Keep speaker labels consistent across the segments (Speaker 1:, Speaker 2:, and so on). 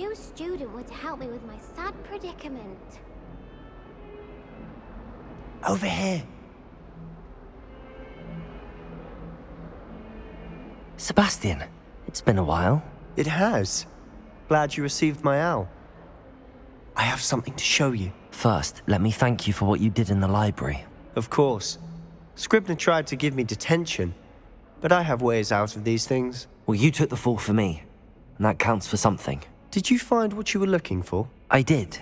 Speaker 1: new student were to help me with my sad predicament.
Speaker 2: Over here.
Speaker 3: Sebastian, it's been a while.
Speaker 2: It has. Glad you received my owl. I have something to show you.
Speaker 3: First, let me thank you for what you did in the library.
Speaker 2: Of course. Scribner tried to give me detention, but I have ways out of these things.
Speaker 3: Well, you took the fall for me, and that counts for something.
Speaker 2: Did you find what you were looking for?
Speaker 3: I did,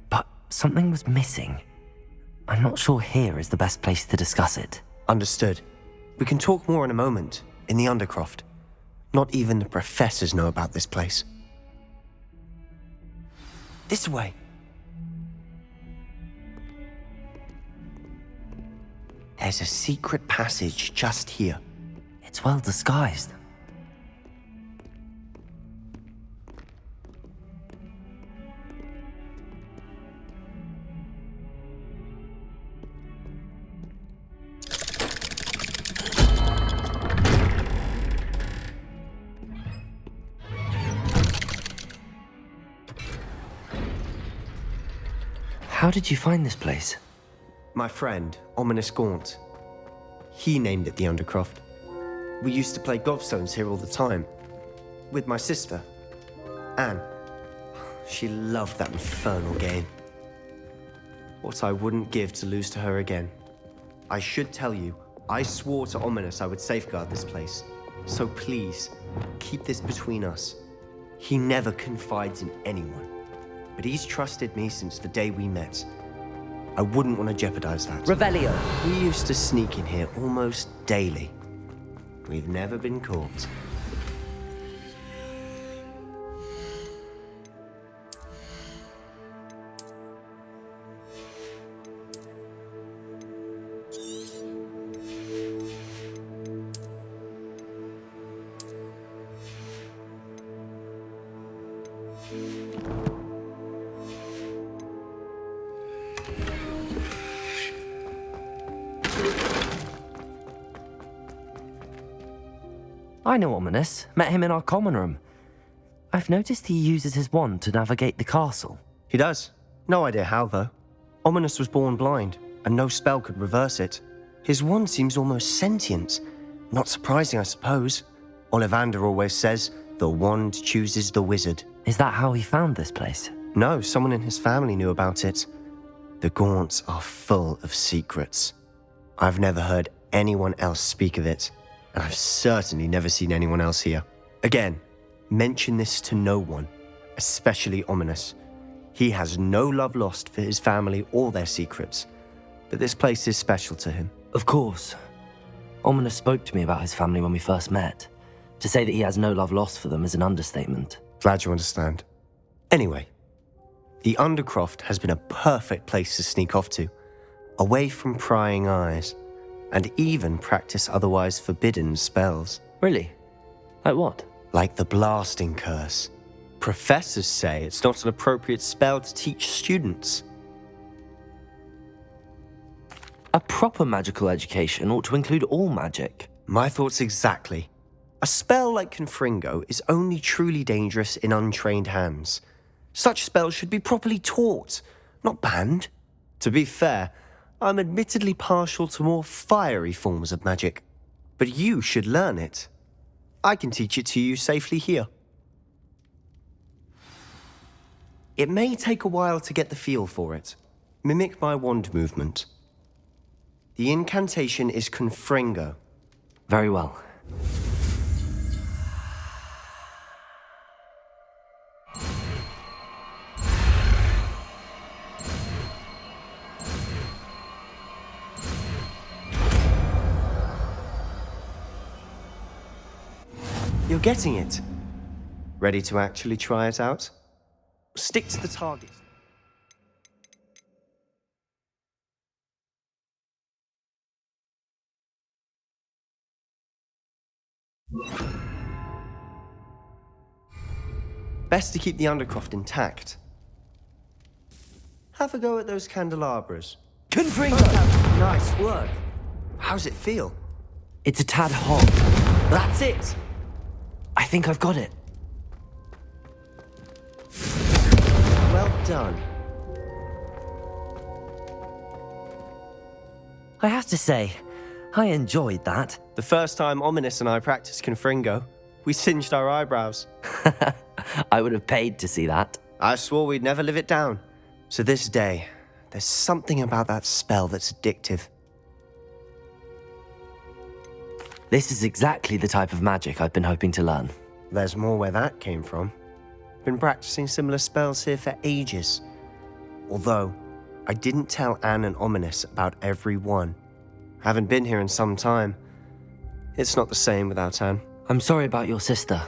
Speaker 3: but something was missing. I'm not sure here is the best place to discuss it.
Speaker 2: Understood. We can talk more in a moment, in the Undercroft. Not even the professors know about this place. This way. There's a secret passage just here.
Speaker 3: It's well disguised. How did you find this place?
Speaker 2: My friend, Ominous Gaunt. He named it the Undercroft. We used to play gobstones here all the time. With my sister, Anne. She loved that infernal game. What I wouldn't give to lose to her again. I should tell you, I swore to Ominous I would safeguard this place. So please, keep this between us. He never confides in anyone. But he's trusted me since the day we met. I wouldn't want to jeopardize that.
Speaker 3: Revelio.
Speaker 2: We used to sneak in here almost daily. We've never been caught.
Speaker 3: I know Ominous. Met him in our common room. I've noticed he uses his wand to navigate the castle.
Speaker 2: He does. No idea how, though. Ominous was born blind, and no spell could reverse it. His wand seems almost sentient. Not surprising, I suppose. Ollivander always says, the wand chooses the wizard.
Speaker 3: Is that how he found this place?
Speaker 2: No, someone in his family knew about it. The Gaunts are full of secrets. I've never heard anyone else speak of it, and I've certainly never seen anyone else here. Again, mention this to no one, especially Ominous. He has no love lost for his family or their secrets, but this place is special to him.
Speaker 3: Of course. Ominous spoke to me about his family when we first met. To say that he has no love lost for them is an understatement.
Speaker 2: Glad you understand. Anyway, the Undercroft has been a perfect place to sneak off to, away from prying eyes, and even practice otherwise forbidden spells.
Speaker 3: Really? Like what?
Speaker 2: Like the blasting curse. Professors say it's not an appropriate spell to teach students.
Speaker 3: A proper magical education ought to include all magic.
Speaker 2: My thoughts exactly. A spell like Confringo is only truly dangerous in untrained hands. Such spells should be properly taught, not banned. To be fair, I'm admittedly partial to more fiery forms of magic, but you should learn it. I can teach it to you safely here. It may take a while to get the feel for it. Mimic my wand movement. The incantation is Confringo.
Speaker 3: Very well.
Speaker 2: You're getting it. Ready to actually try it out? Stick to the target. Best to keep the Undercroft intact. Have a go at those candelabras.
Speaker 3: Confringo!
Speaker 2: Nice work. How's it feel?
Speaker 3: It's a tad hot.
Speaker 2: That's it!
Speaker 3: I think I've got it.
Speaker 2: done.
Speaker 3: I have to say, I enjoyed that.
Speaker 2: The first time Ominous and I practiced Confringo, we singed our eyebrows.
Speaker 3: I would have paid to see that.
Speaker 2: I swore we'd never live it down. So this day, there's something about that spell that's addictive.
Speaker 3: This is exactly the type of magic I've been hoping to learn.
Speaker 2: There's more where that came from. Been practicing similar spells here for ages. Although, I didn't tell Anne and Ominous about every one. Haven't been here in some time. It's not the same without Anne.
Speaker 3: I'm sorry about your sister.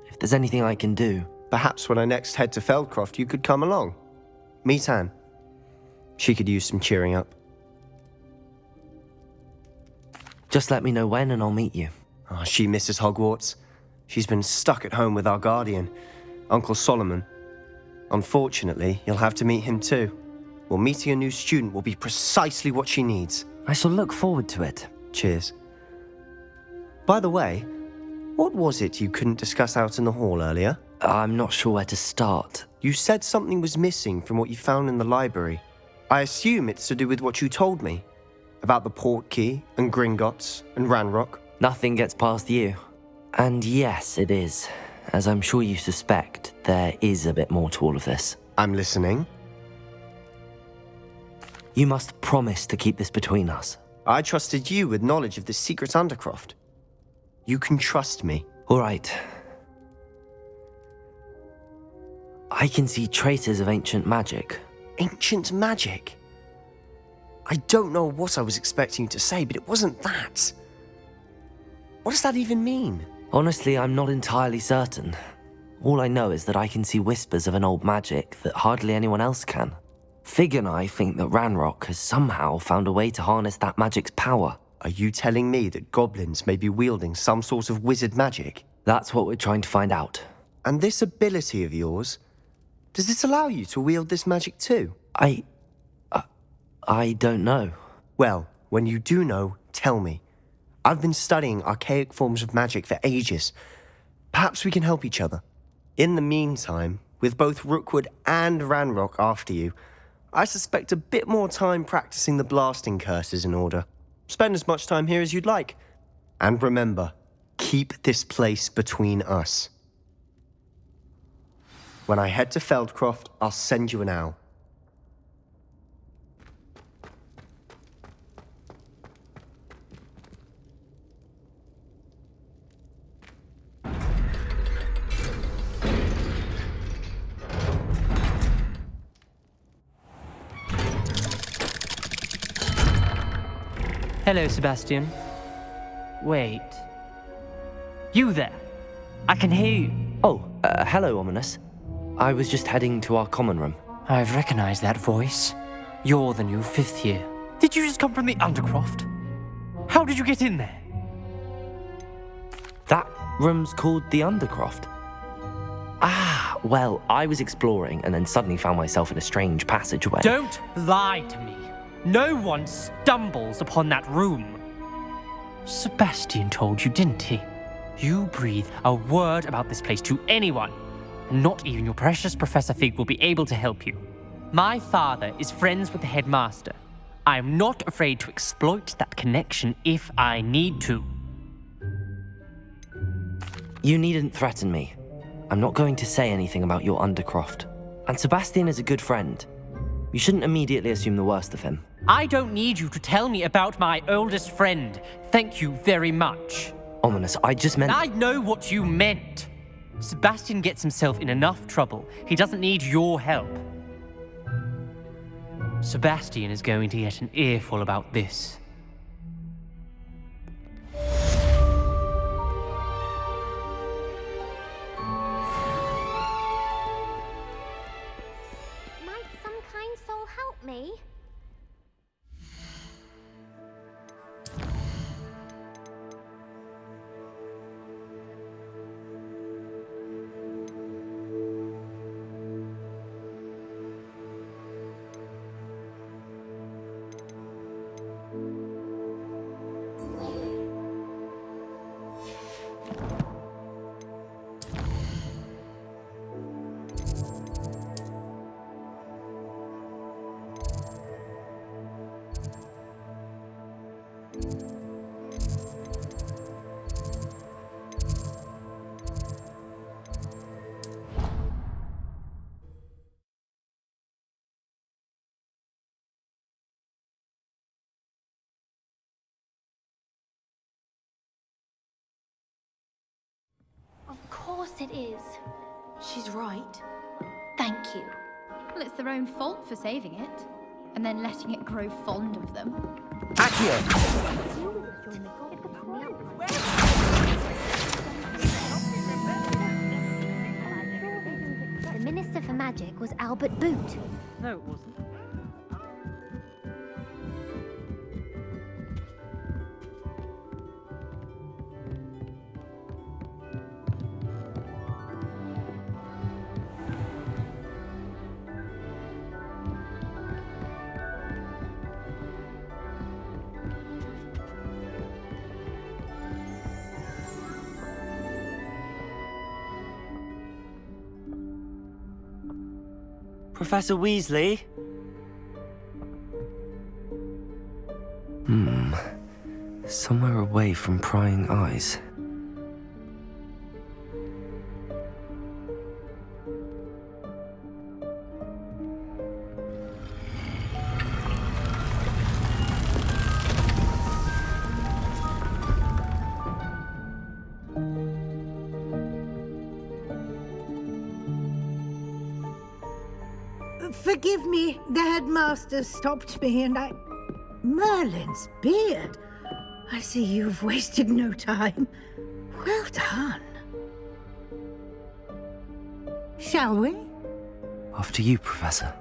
Speaker 3: If there's anything I can do...
Speaker 2: Perhaps when I next head to Feldcroft, you could come along. Meet Anne. She could use some cheering up.
Speaker 3: Just let me know when and I'll meet you.
Speaker 2: Oh, she misses Hogwarts. She's been stuck at home with our guardian, Uncle Solomon. Unfortunately, you'll have to meet him too. Well, meeting a new student will be precisely what she needs.
Speaker 3: I shall look forward to it.
Speaker 2: Cheers. By the way, what was it you couldn't discuss out in the hall earlier?
Speaker 3: I'm not sure where to start.
Speaker 2: You said something was missing from what you found in the library. I assume it's to do with what you told me. About the Portkey, and Gringotts, and Ranrock.
Speaker 3: Nothing gets past you. And yes, it is. As I'm sure you suspect, there is a bit more to all of this.
Speaker 2: I'm listening.
Speaker 3: You must promise to keep this between us.
Speaker 2: I trusted you with knowledge of the secret Undercroft. You can trust me.
Speaker 3: All right. I can see traces of ancient magic.
Speaker 2: Ancient magic? I don't know what I was expecting you to say, but it wasn't that. What does that even mean?
Speaker 3: Honestly, I'm not entirely certain. All I know is that I can see whispers of an old magic that hardly anyone else can. Fig and I think that Ranrock has somehow found a way to harness that magic's power.
Speaker 2: Are you telling me that goblins may be wielding some sort of wizard magic?
Speaker 3: That's what we're trying to find out.
Speaker 2: And this ability of yours, does it allow you to wield this magic too?
Speaker 3: I don't know.
Speaker 2: Well, when you do know, tell me. I've been studying archaic forms of magic for ages. Perhaps we can help each other. In the meantime, with both Rookwood and Ranrock after you, I suspect a bit more time practicing the blasting curses in order. Spend as much time here as you'd like. And remember, keep this place between us. When I head to Feldcroft, I'll send you an owl.
Speaker 4: Hello, Sebastian. Wait. You there? I can hear you.
Speaker 3: Oh, hello, Ominous. I was just heading to our common room.
Speaker 4: I've recognized that voice. You're the new 5th year. Did you just come from the Undercroft? How did you get in there?
Speaker 3: That room's called the Undercroft. Ah, well, I was exploring and then suddenly found myself in a strange passageway.
Speaker 4: Don't lie to me. No one stumbles upon that room. Sebastian told you, didn't he? You breathe a word about this place to anyone, and not even your precious Professor Fig will be able to help you. My father is friends with the headmaster. I am not afraid to exploit that connection if I need to.
Speaker 3: You needn't threaten me. I'm not going to say anything about your Undercroft. And Sebastian is a good friend. You shouldn't immediately assume the worst of him.
Speaker 4: I don't need you to tell me about my oldest friend. Thank you very much.
Speaker 3: Ominous, I just meant...
Speaker 4: I know what you meant. Sebastian gets himself in enough trouble. He doesn't need your help. Sebastian is going to get an earful about this.
Speaker 1: Might some kind soul help me? course it is.
Speaker 5: She's right.
Speaker 1: Thank you.
Speaker 6: Well, it's their own fault for saving it, and then letting it grow fond of them.
Speaker 3: Accio!
Speaker 1: The Minister for Magic was Albert Boot.
Speaker 4: No, it wasn't.
Speaker 3: Professor Weasley? Somewhere away from prying eyes.
Speaker 7: Forgive me, the headmaster stopped me and I... Merlin's beard. I see you've wasted no time. Well done. Shall we?
Speaker 3: After you, Professor.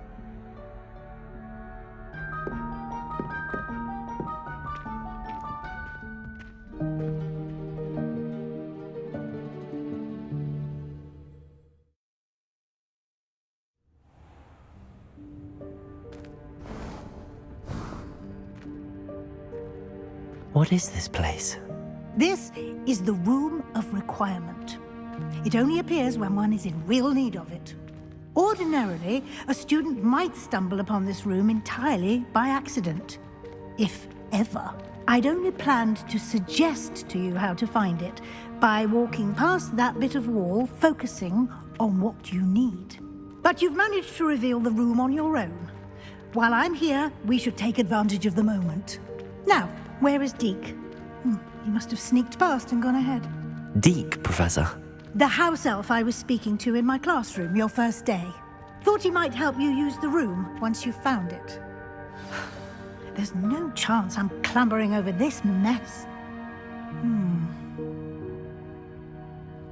Speaker 3: What is this place?
Speaker 7: This is the Room of Requirement. It only appears when one is in real need of it. Ordinarily, a student might stumble upon this room entirely by accident. If ever. I'd only planned to suggest to you how to find it by walking past that bit of wall, focusing on what you need. But you've managed to reveal the room on your own. While I'm here, we should take advantage of the moment. Now, where is Deke? He must have sneaked past and gone ahead.
Speaker 3: Deke, Professor.
Speaker 7: The house elf I was speaking to in my classroom your first day. Thought he might help you use the room once you found it. There's no chance I'm clambering over this mess.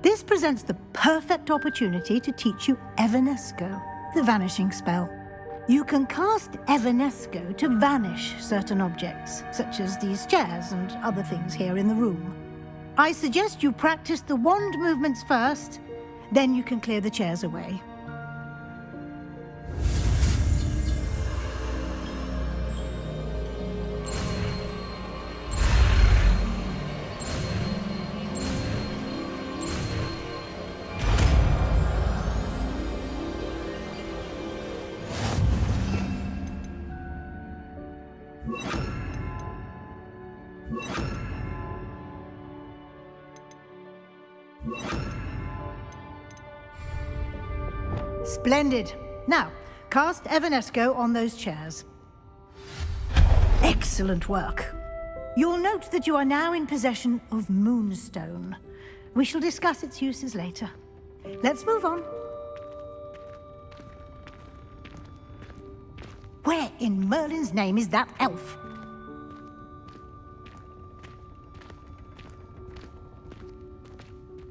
Speaker 7: This presents the perfect opportunity to teach you Evanesco, the vanishing spell. You can cast Evanesco to vanish certain objects, such as these chairs and other things here in the room. I suggest you practice the wand movements first, then you can clear the chairs away. Splendid. Now, cast Evanesco on those chairs. Excellent work. You'll note that you are now in possession of Moonstone. We shall discuss its uses later. Let's move on. Where in Merlin's name is that elf?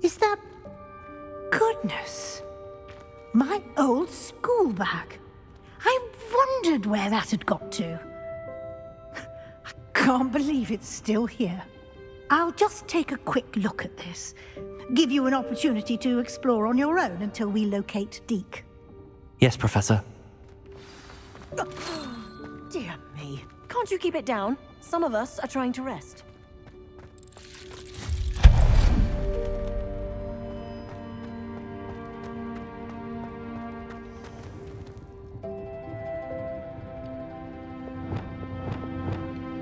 Speaker 7: Is that... Goodness! My old school bag. I wondered where that had got to. I can't believe it's still here. I'll just take a quick look at this. Give you an opportunity to explore on your own until we locate Deke.
Speaker 3: Yes, Professor.
Speaker 5: Dear me. Can't you keep it down? Some of us are trying to rest.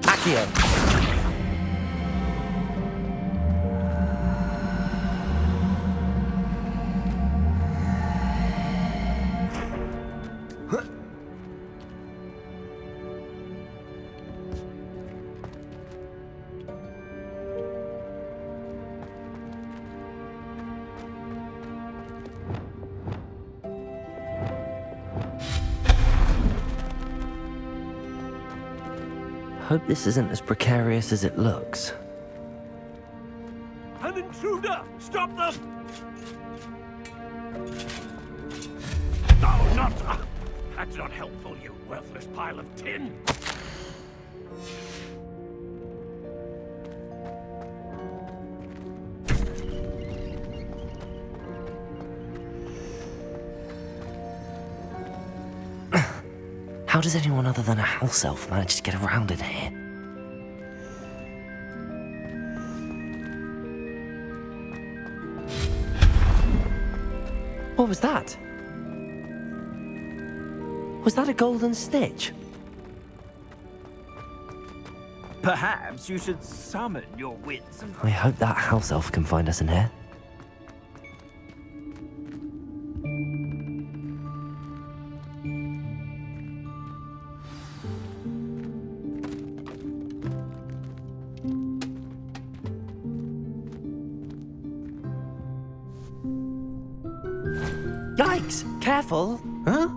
Speaker 3: Accio! Hope this isn't as precarious as it looks.
Speaker 8: An intruder! Stop them! No, not... that's not helpful, you worthless pile of tin!
Speaker 3: How does anyone other than a house elf manage to get around in here? What was that? Was that a golden stitch?
Speaker 8: Perhaps you should summon your wits.
Speaker 3: I hope that house elf can find us in here. Yikes! Careful!
Speaker 9: Huh?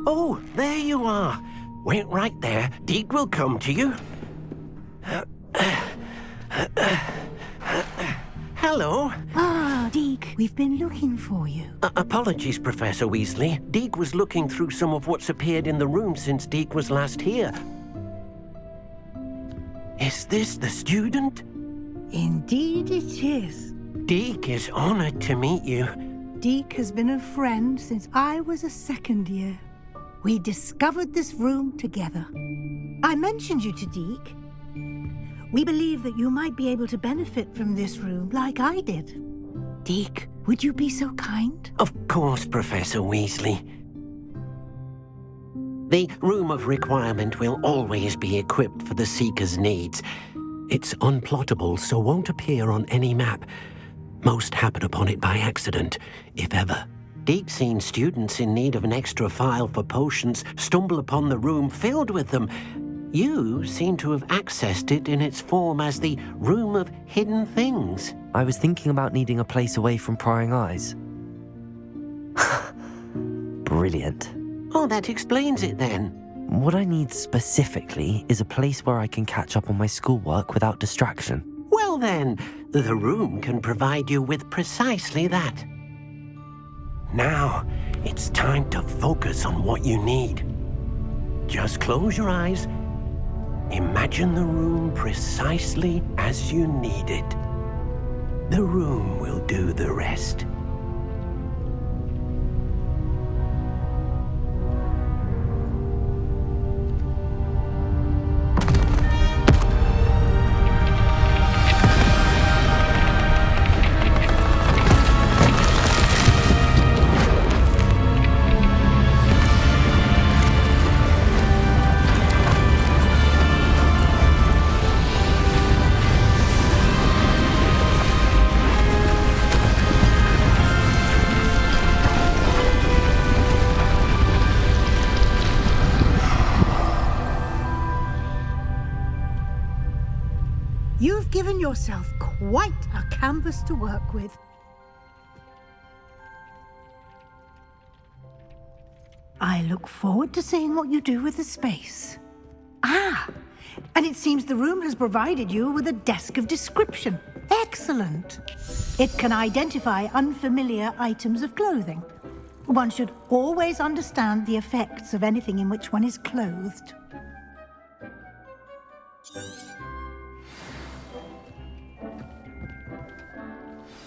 Speaker 9: Oh, there you are. Wait right there. Deek will come to you. Hello.
Speaker 7: Ah, Deek, we've been looking for you.
Speaker 9: Apologies, Professor Weasley. Deek was looking through some of what's appeared in the room since Deek was last here. Is this the student?
Speaker 7: Indeed it is.
Speaker 9: Deek is honored to meet you.
Speaker 7: Deek has been a friend since I was a second year. We discovered this room together. I mentioned you to Deek. We believe that you might be able to benefit from this room like I did. Deek, would you be so kind?
Speaker 9: Of course, Professor Weasley. The Room of Requirement will always be equipped for the Seeker's needs. It's unplottable, so won't appear on any map. Most happen upon it by accident, if ever. Deek's seen students in need of an extra file for potions stumble upon the room filled with them. You seem to have accessed it in its form as the Room of Hidden Things.
Speaker 3: I was thinking about needing a place away from prying eyes. Brilliant.
Speaker 9: Oh, that explains it then.
Speaker 3: What I need specifically is a place where I can catch up on my schoolwork without distraction.
Speaker 9: Well then, the room can provide you with precisely that. Now, it's time to focus on what you need. Just close your eyes. Imagine the room precisely as you need it. The room will do the rest.
Speaker 7: You've given yourself quite a canvas to work with. I look forward to seeing what you do with the space. Ah, and it seems the room has provided you with a desk of description. Excellent. It can identify unfamiliar items of clothing. One should always understand the effects of anything in which one is clothed.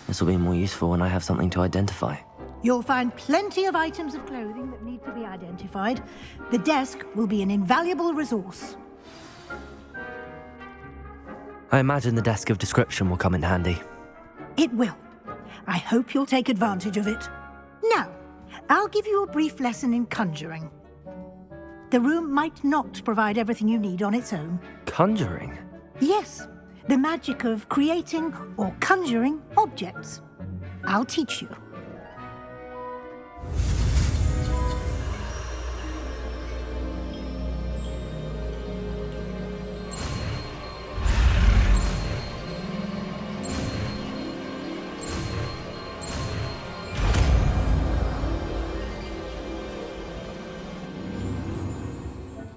Speaker 3: This will be more useful when I have something to identify.
Speaker 7: You'll find plenty of items of clothing that need to be identified. The desk will be an invaluable resource.
Speaker 3: I imagine the desk of description will come in handy.
Speaker 7: It will. I hope you'll take advantage of it. Now, I'll give you a brief lesson in conjuring. The room might not provide everything you need on its own.
Speaker 3: Conjuring?
Speaker 7: Yes, the magic of creating or conjuring objects. I'll teach you.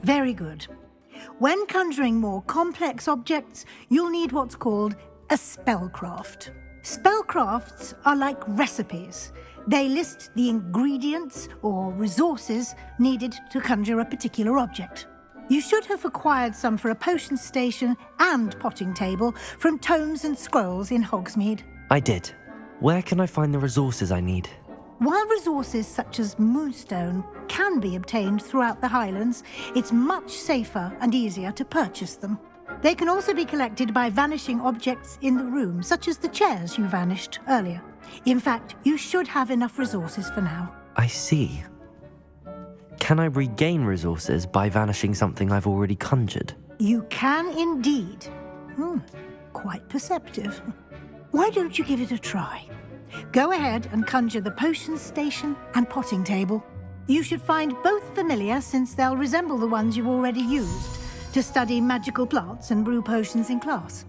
Speaker 7: Very good. When conjuring more complex objects, you'll need what's called a spellcraft. Spellcrafts are like recipes. They list the ingredients or resources needed to conjure a particular object. You should have acquired some for a potion station and potting table from tomes and scrolls in Hogsmeade.
Speaker 3: I did. Where can I find the resources I need?
Speaker 7: While resources such as moonstone can be obtained throughout the Highlands, it's much safer and easier to purchase them. They can also be collected by vanishing objects in the room, such as the chairs you vanished earlier. In fact, you should have enough resources for now.
Speaker 3: I see. Can I regain resources by vanishing something I've already conjured?
Speaker 7: You can indeed. Quite perceptive. Why don't you give it a try? Go ahead and conjure the potion station and potting table. You should find both familiar, since they'll resemble the ones you've already used to study magical plants and brew potions in class.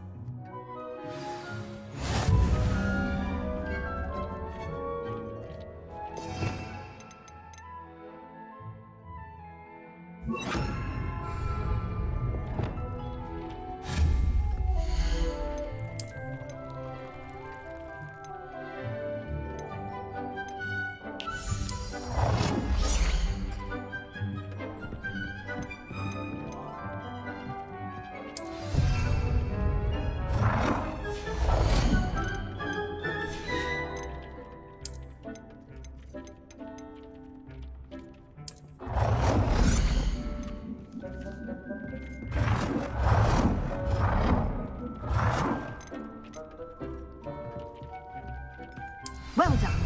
Speaker 7: Well done.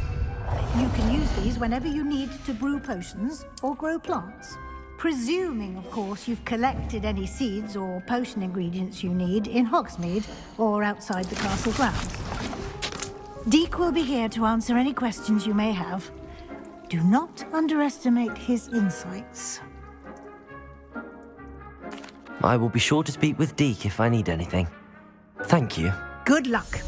Speaker 7: You can use these whenever you need to brew potions or grow plants. Presuming, of course, you've collected any seeds or potion ingredients you need in Hogsmeade or outside the castle grounds. Deek will be here to answer any questions you may have. Do not underestimate his insights.
Speaker 3: I will be sure to speak with Deek if I need anything. Thank you.
Speaker 7: Good luck.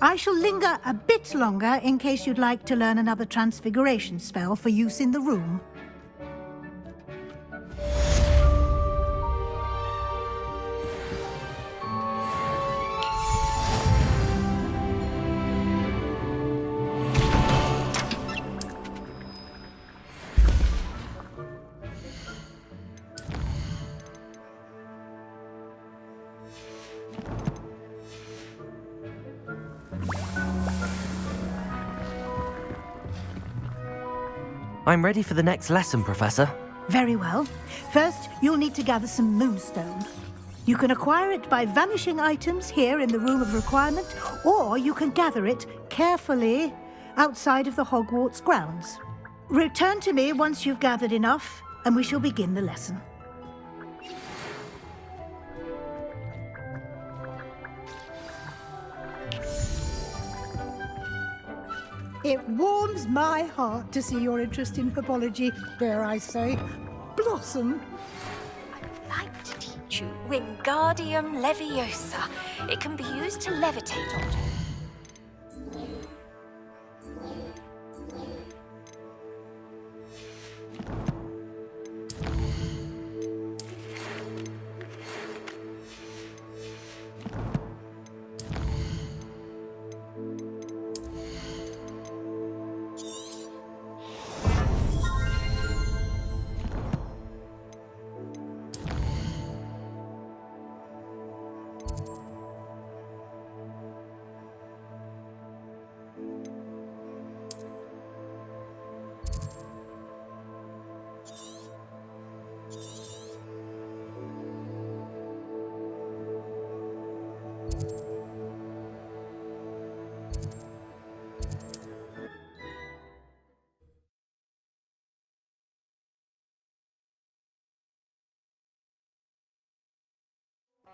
Speaker 7: I shall linger a bit longer in case you'd like to learn another transfiguration spell for use in the room.
Speaker 3: I'm ready for the next lesson, Professor.
Speaker 7: Very well. First, you'll need to gather some moonstone. You can acquire it by vanishing items here in the Room of Requirement, or you can gather it carefully outside of the Hogwarts grounds. Return to me once you've gathered enough, and we shall begin the lesson. It warms my heart to see your interest in herbology, dare I say. Blossom.
Speaker 10: I'd like to teach you Wingardium Leviosa. It can be used to levitate objects.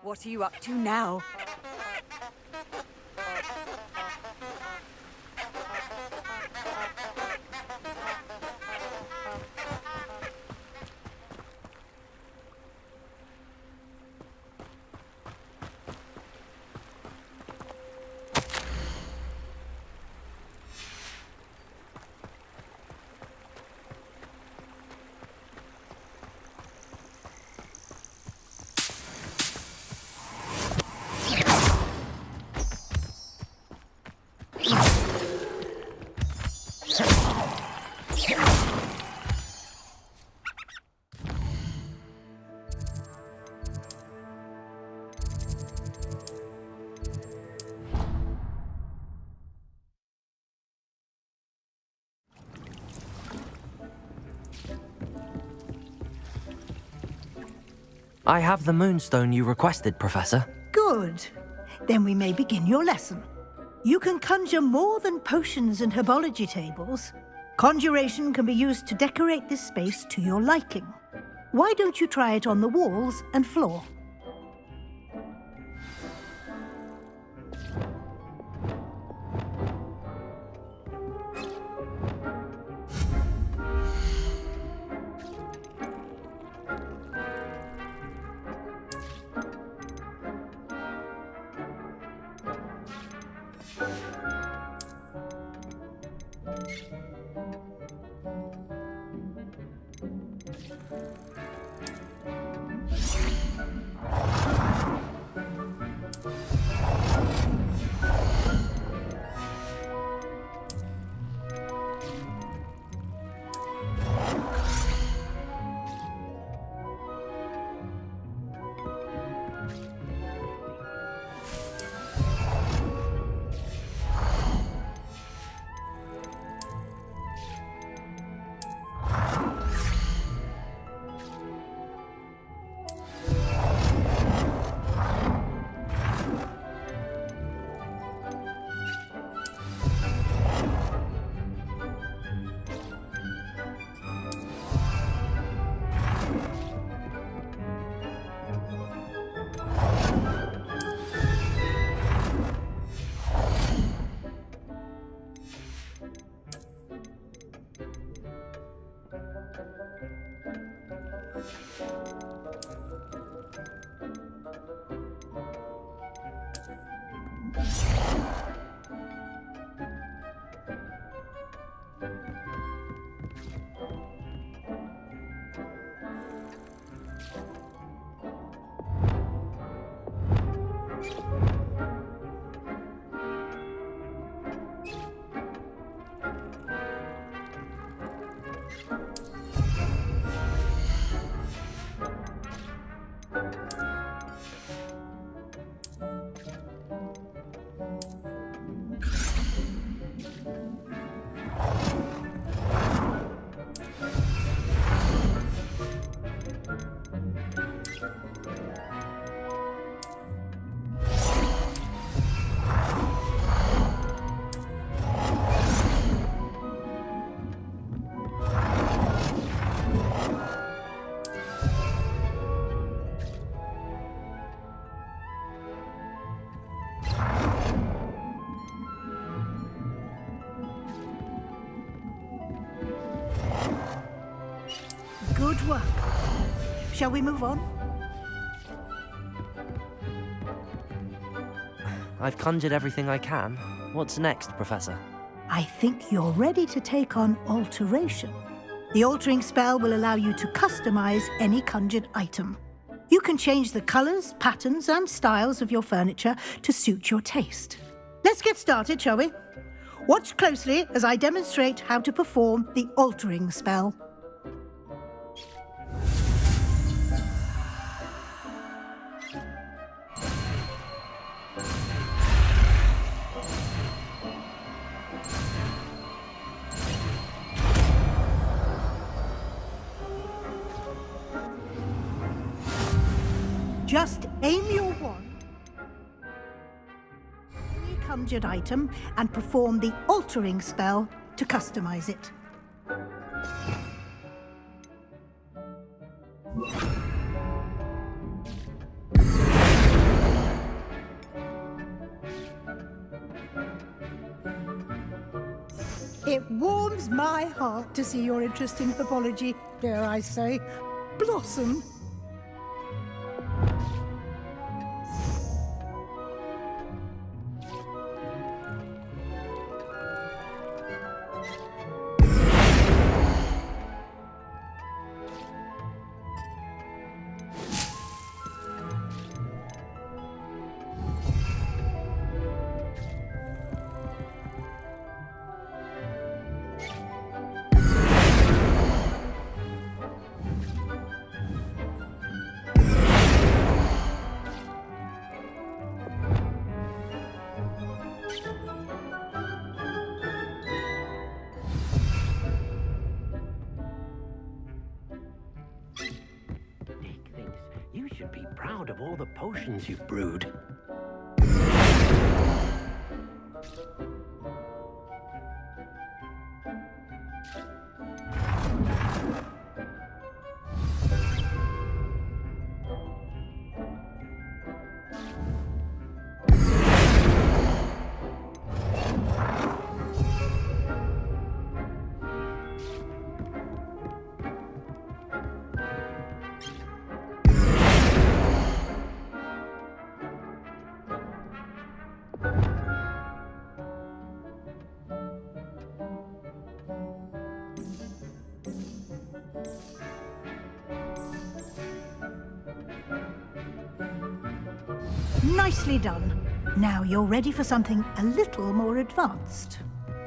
Speaker 5: What are you up to now?
Speaker 3: I have the moonstone you requested, Professor.
Speaker 7: Good. Then we may begin your lesson. You can conjure more than potions and herbology tables. Conjuration can be used to decorate this space to your liking. Why don't you try it on the walls and floor? Good work. Shall we move on?
Speaker 3: I've conjured everything I can. What's next, Professor?
Speaker 7: I think you're ready to take on alteration. The altering spell will allow you to customize any conjured item. You can change the colors, patterns, and styles of your furniture to suit your taste. Let's get started, shall we? Watch closely as I demonstrate how to perform the altering spell. Just aim your wand, any conjured item, and perform the altering spell to customize it. It warms my heart to see your interest in herbology, dare I say, blossom.
Speaker 9: proud of all the potions you've brewed.
Speaker 7: Nicely done. Now you're ready for something a little more advanced.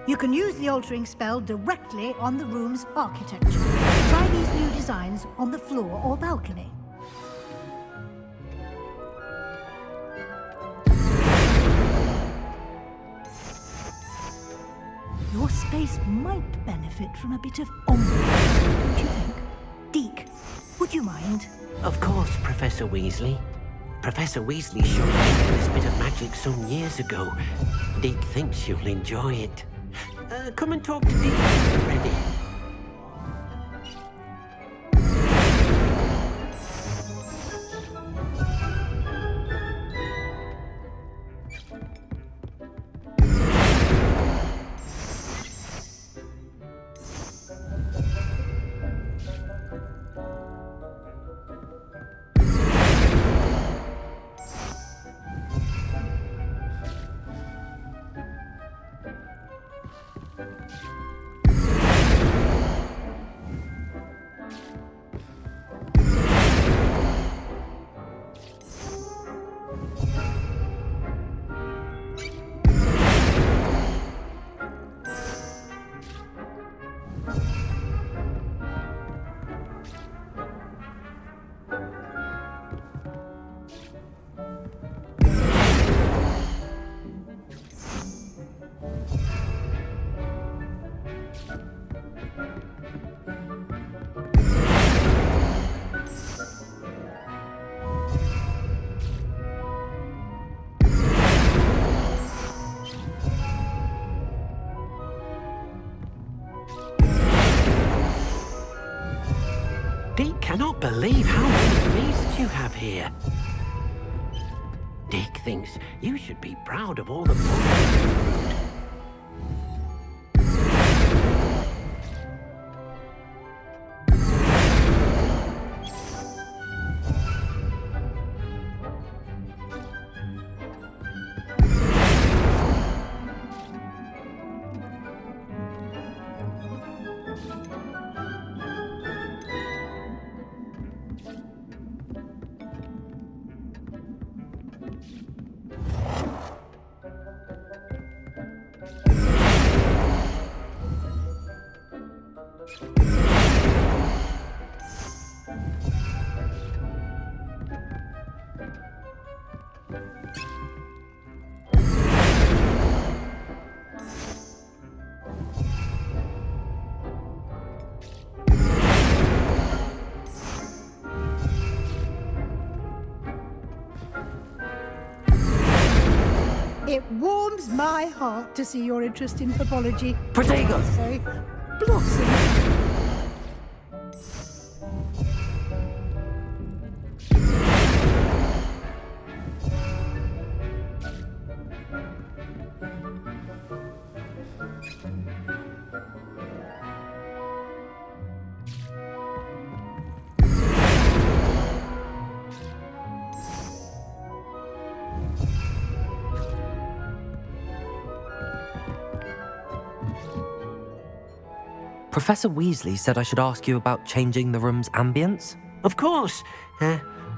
Speaker 7: You can use the altering spell directly on the room's architecture. Try these new designs on the floor or balcony. Your space might benefit from a bit of ombre, don't you think? Deke, would you mind?
Speaker 9: Of course, Professor Weasley. Professor Weasley showed me this bit of magic some years ago. Deke thinks you'll enjoy it. Come and talk to Deke when you're ready. Deke cannot believe how many beasts you have here. Deke thinks you should be proud of all the potions you've brewed.
Speaker 7: It warms my heart to see your interest in herbology.
Speaker 3: Protego!
Speaker 7: Say, blossom.
Speaker 3: Professor Weasley said I should ask you about changing the room's ambience.
Speaker 9: Of course.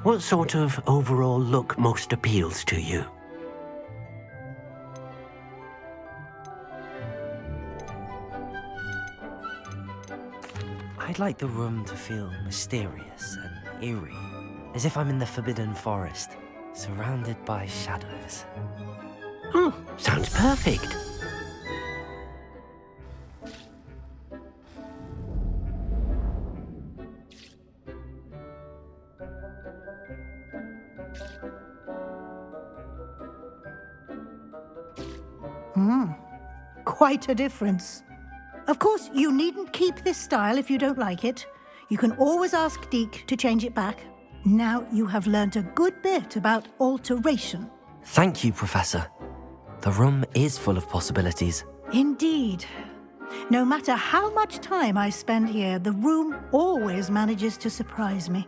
Speaker 9: What sort of overall look most appeals to you?
Speaker 3: I'd like the room to feel mysterious and eerie, as if I'm in the Forbidden Forest, surrounded by shadows.
Speaker 9: Oh, sounds perfect.
Speaker 7: Quite a difference. Of course, you needn't keep this style if you don't like it. You can always ask Deke to change it back. Now you have learnt a good bit about alteration.
Speaker 3: Thank you, Professor. The room is full of possibilities.
Speaker 7: Indeed. No matter how much time I spend here, the room always manages to surprise me.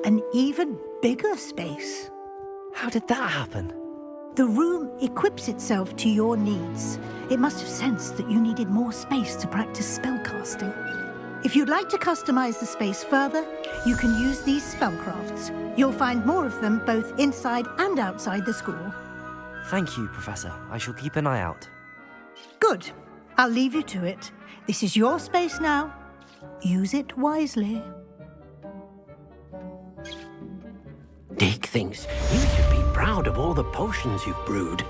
Speaker 7: An even bigger space.
Speaker 3: How did that happen?
Speaker 7: The room equips itself to your needs. It must have sensed that you needed more space to practice spellcasting. If you'd like to customize the space further, you can use these spellcrafts. You'll find more of them both inside and outside the school.
Speaker 3: Thank you, Professor. I shall keep an eye out.
Speaker 7: Good. I'll leave you to it. This is your space now. Use it wisely.
Speaker 9: Deke thinks you should be proud of all the potions you've brewed.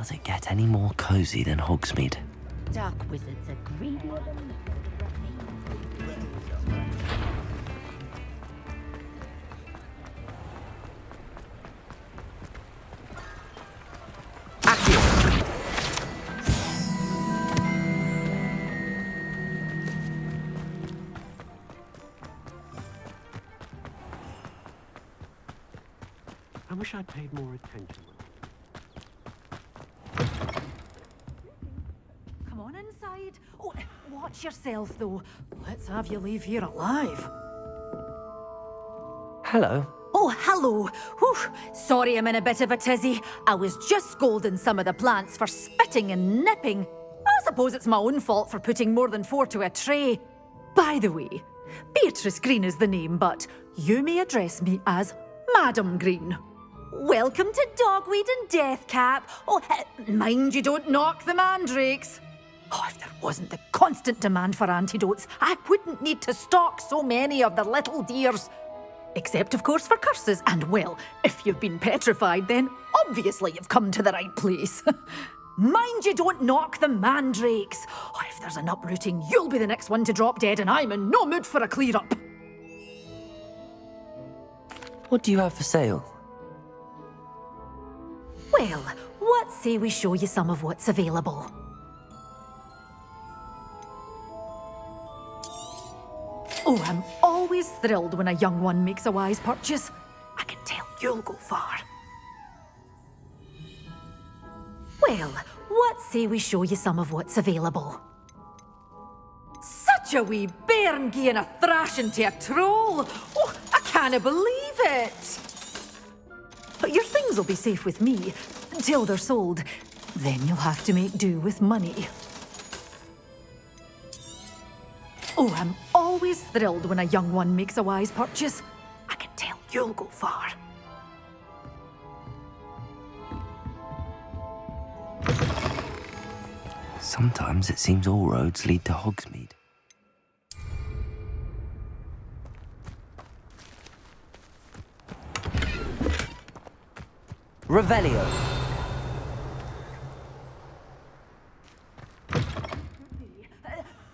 Speaker 3: Does it get any more cozy than Hogsmeade?
Speaker 11: Dark wizards are greedier than...
Speaker 9: I wish I'd paid more attention.
Speaker 5: Come on inside. Oh, watch yourself, though. Let's have you leave here alive.
Speaker 3: Hello.
Speaker 12: Oh, hello. Whew. Sorry I'm in a bit of a tizzy. I was just scolding some of the plants for spitting and nipping. I suppose it's my own fault for putting more than 4 to a tray. By the way, Beatrice Green is the name, but you may address me as Madam Green. Welcome to Dogweed and Deathcap. Oh, mind you don't knock the mandrakes. Oh, if there wasn't the constant demand for antidotes, I wouldn't need to stock so many of the little dears. Except, of course, for curses. And, well, if you've been petrified, then obviously you've come to the right place. Mind you don't knock the mandrakes. Oh, if there's an uprooting, you'll be the next one to drop dead, and I'm in no mood for a clear-up.
Speaker 3: What do you have for sale?
Speaker 12: Well, what say we show you some of what's available? Oh, I'm always thrilled when a young one makes a wise purchase. I can tell you'll go far. Well, what say we show you some of what's available? Such a wee bairn gieing a thrashing to a troll! Oh, I can't believe it! But your things will be safe with me, until they're sold. Then you'll have to make do with money. Oh, I'm always thrilled when a young one makes a wise purchase. I can tell you'll go far.
Speaker 3: Sometimes it seems all roads lead to Hogsmeade. Revelio.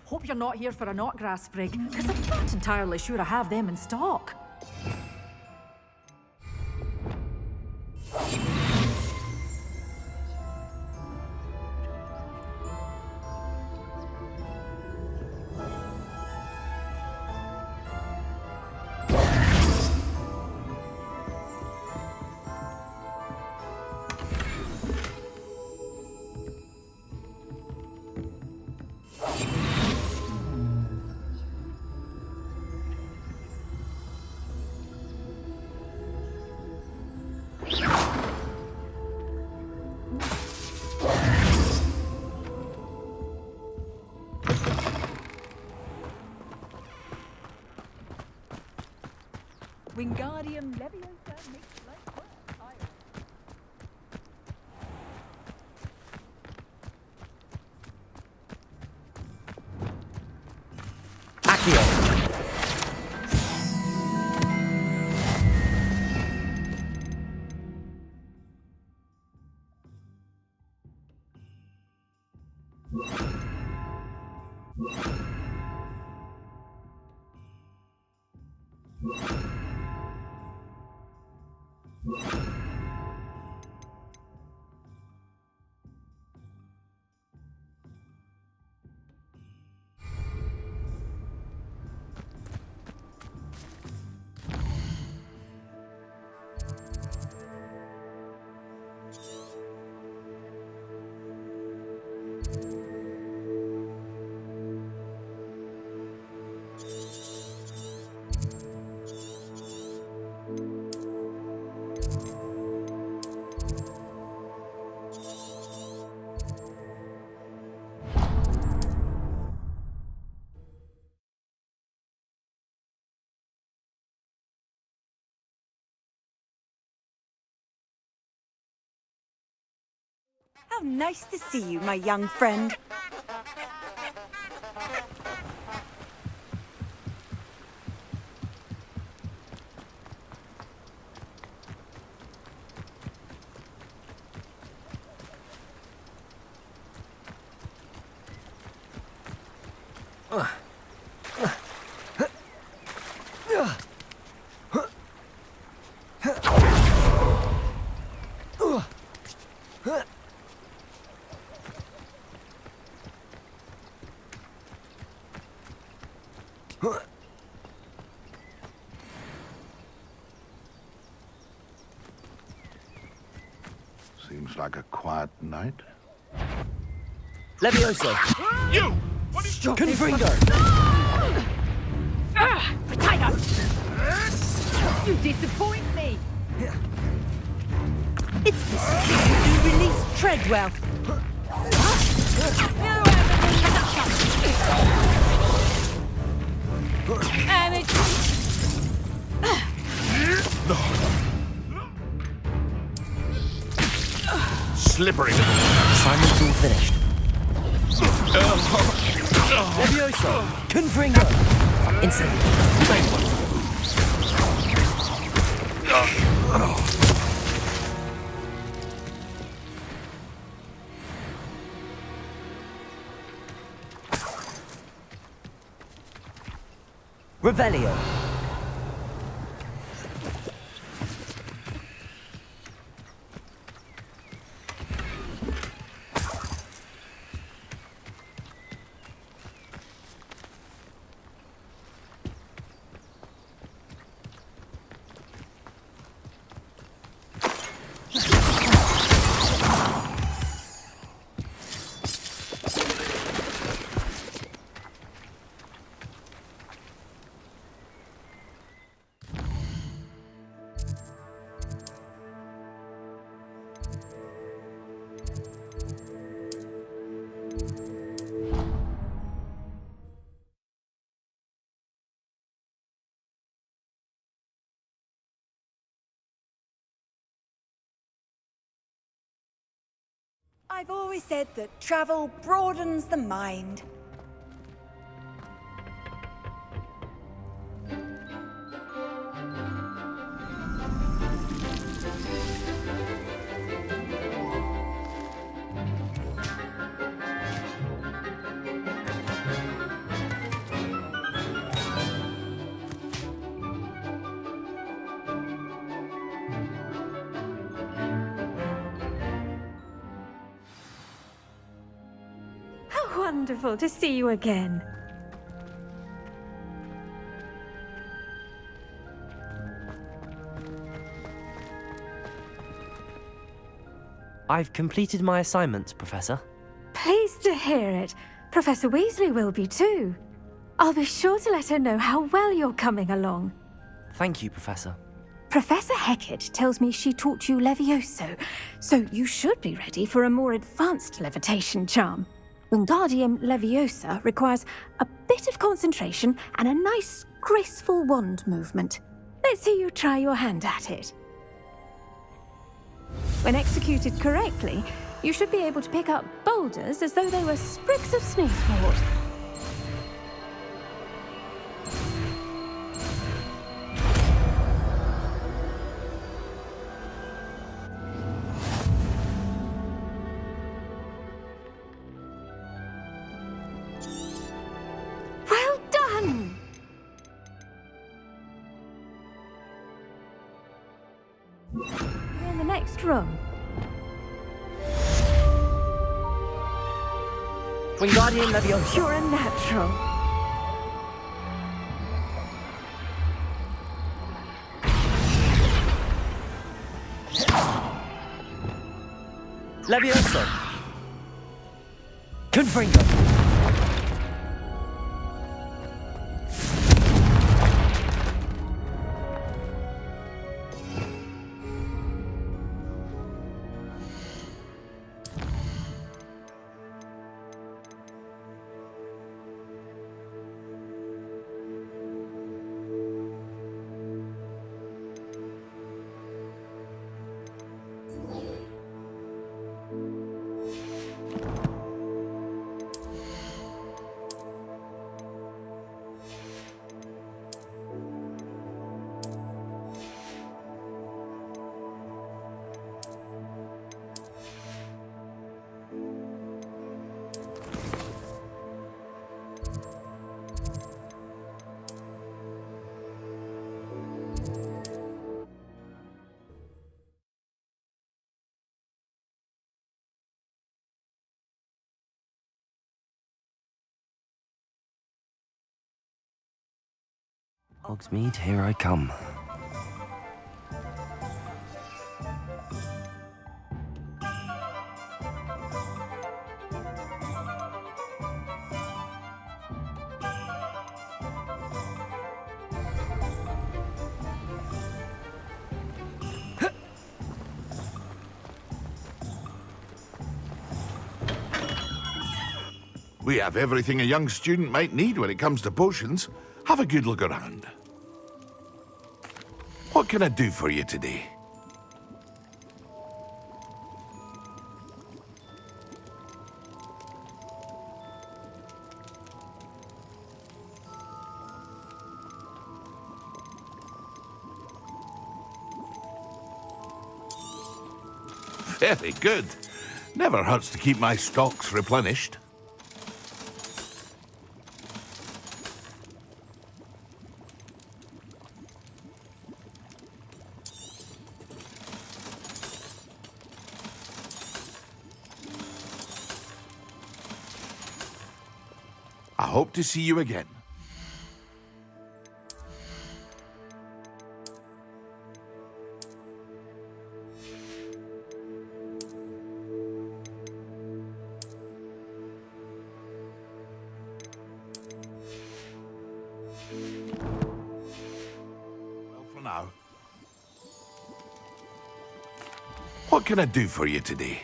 Speaker 12: Hope you're not here for a knotgrass sprig, because I'm not entirely sure I have them in stock.
Speaker 11: Wingardium Leviosa makes life worth
Speaker 3: Accio.
Speaker 13: How nice to see you, my young friend.
Speaker 14: Seems like a quiet night.
Speaker 3: Levioso!
Speaker 8: You!
Speaker 3: Confringo!
Speaker 11: Potato! You disappoint me!
Speaker 12: It's the you release Treadwell.
Speaker 8: Slippery.
Speaker 3: Assignment's all finished. Levioso! Confringo! Instant. Revelio.
Speaker 13: I've always said that travel broadens the mind.
Speaker 10: Wonderful to see you again.
Speaker 3: I've completed my assignments, Professor.
Speaker 10: Pleased to hear it. Professor Weasley will be too. I'll be sure to let her know how well you're coming along.
Speaker 3: Thank you, Professor.
Speaker 10: Professor Hecat tells me she taught you Levioso, so you should be ready for a more advanced levitation charm. Wingardium Leviosa requires a bit of concentration and a nice, graceful wand movement. Let's see you try your hand at it. When executed correctly, you should be able to pick up boulders as though they were sprigs of sneezewort. You're in the next room.
Speaker 3: Wingardium Leviosa.
Speaker 10: You're a natural.
Speaker 3: Levioso. Confringo. Hogsmeade, here I come.
Speaker 14: We have everything a young student might need when it comes to potions. Have a good look around. What can I do for you today? Very good. Never hurts to keep my stocks replenished. I hope to see you again. Well, for now. What can I do for you today?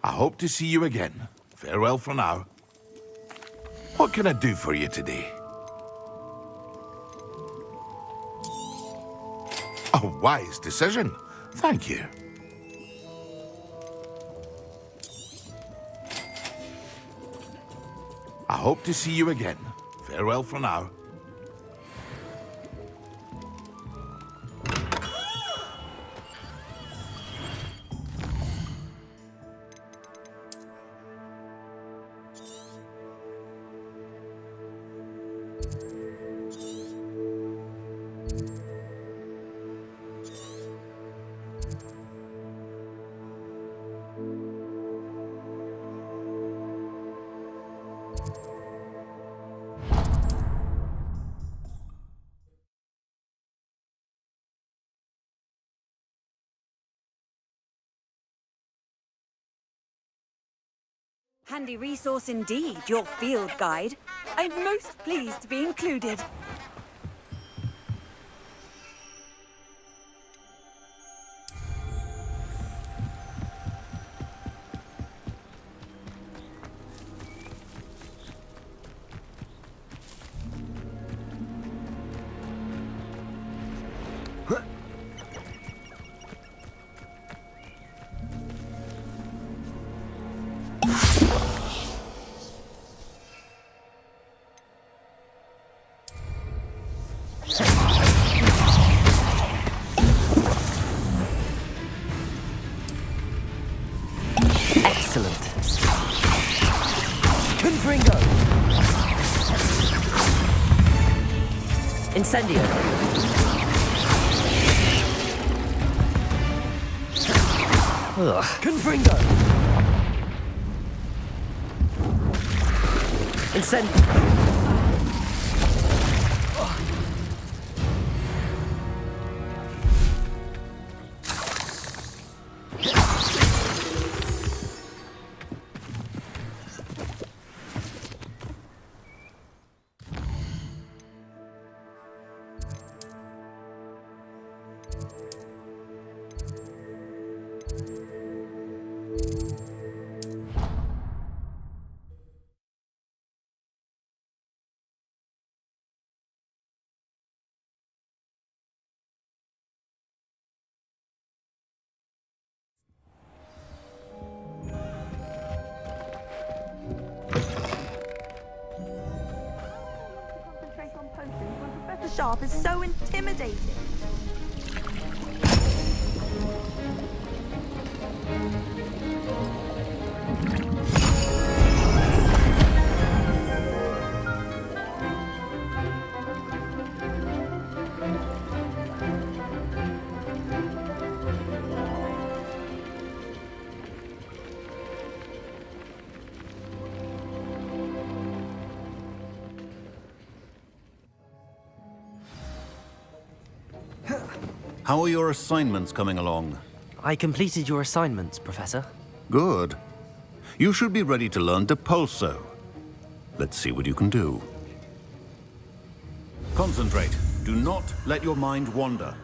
Speaker 14: I hope to see you again. Farewell for now. What can I do for you today? A wise decision. Thank you. I hope to see you again. Farewell for now.
Speaker 13: Handy resource indeed, your field guide. I'm most pleased to be included.
Speaker 3: Excellent. Confringo. Incendio. Ugh. Confringo. Incendio.
Speaker 13: Professor Sharp is so intimidating.
Speaker 15: How are your assignments coming along?
Speaker 3: I completed your assignments, Professor.
Speaker 15: Good. You should be ready to learn Depulso. Let's see what you can do. Concentrate. Do not let your mind wander.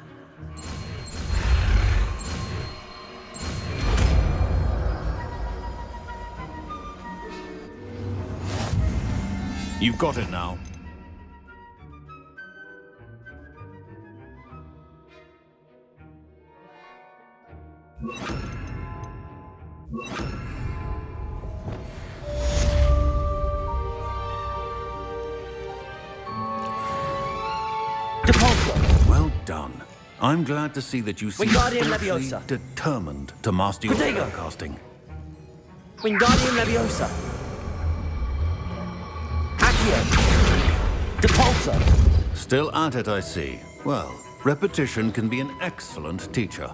Speaker 15: You've got it now.
Speaker 3: Depulso!
Speaker 15: Well done. I'm glad to see that you seem
Speaker 3: Wingardium
Speaker 15: fiercely
Speaker 3: Leviosa.
Speaker 15: determined to master your
Speaker 3: Protego.
Speaker 15: spellcasting.
Speaker 3: Wingardium Leviosa. Accio. Depulso.
Speaker 15: Still at it, I see. Well, repetition can be an excellent teacher.